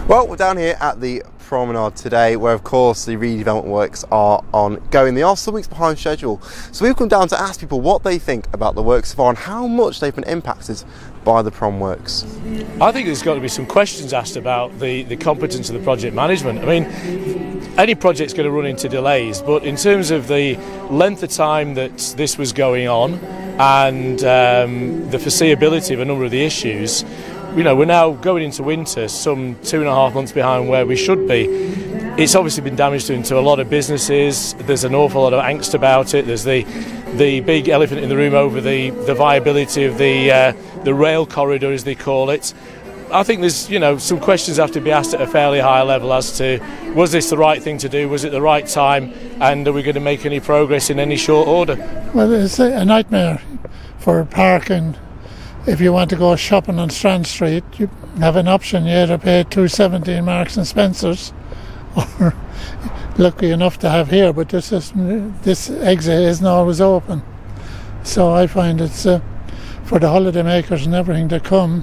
Well, we're down here at the Promenade today, where of course the redevelopment works are ongoing. They are some weeks behind schedule, so we've come down to ask people what they think about the works so far and how much they've been impacted by the prom works. I think there's got to be some questions asked about the competence of the project management. I mean, any project's going to run into delays, but in terms of the length of time that this was going on and the foreseeability of a number of the issues, you know, we're now going into winter some 2.5 months behind where we should be. It's obviously been damage done to a lot of businesses. There's an awful lot of angst about it. There's the big elephant in the room over the viability of the rail corridor, as they call it. I think there's, you know, some questions have to be asked at a fairly high level as to, was this the right thing to do? Was it the right time? And are we going to make any progress in any short order? Well, it's a nightmare for parking. If you want to go shopping on Strand Street, you have an option. You either pay $2.70 in Marks and Spencer's, or lucky enough to have here, but this exit isn't always open. So I find it's for the holiday makers and everything that come,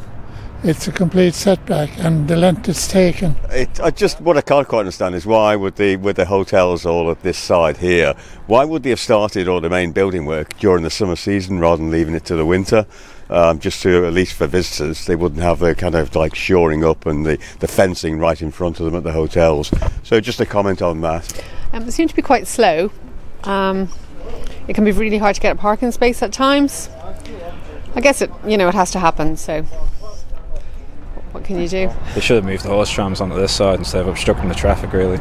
it's a complete setback, and the length it's taken. What I can't quite understand is why would the hotels all at this side here, why would they have started all the main building work during the summer season rather than leaving it to the winter? Just to, at least for visitors, they wouldn't have the kind of like shoring up and the fencing right in front of them at the hotels. So just a comment on that. They seem to be quite slow. It can be really hard to get a parking space at times. I guess it has to happen, so what can you do? They should have moved the horse trams onto this side instead of obstructing the traffic, really.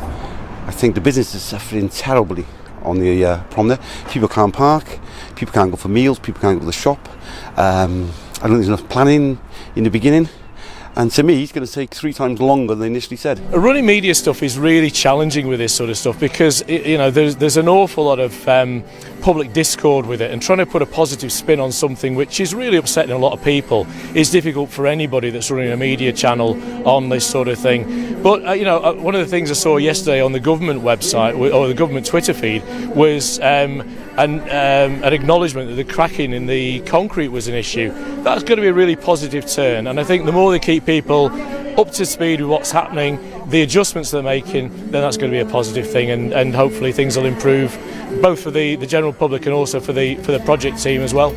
I think the business is suffering terribly on the promenade. People can't park, people can't go for meals, people can't go to the shop. I don't think there's enough planning in the beginning, and to me it's going to take 3 times longer than initially said. Running media stuff is really challenging with this sort of stuff because there's an awful lot of public discord with it, and trying to put a positive spin on something which is really upsetting a lot of people is difficult for anybody that's running a media channel on this sort of thing. But one of the things I saw yesterday on the government website or the government Twitter feed was an acknowledgement that the cracking in the concrete was an issue. That's going to be a really positive turn, and I think the more they keep people up to speed with what's happening, the adjustments they're making, then that's going to be a positive thing, and hopefully things will improve both for the general public and also for the project team as well.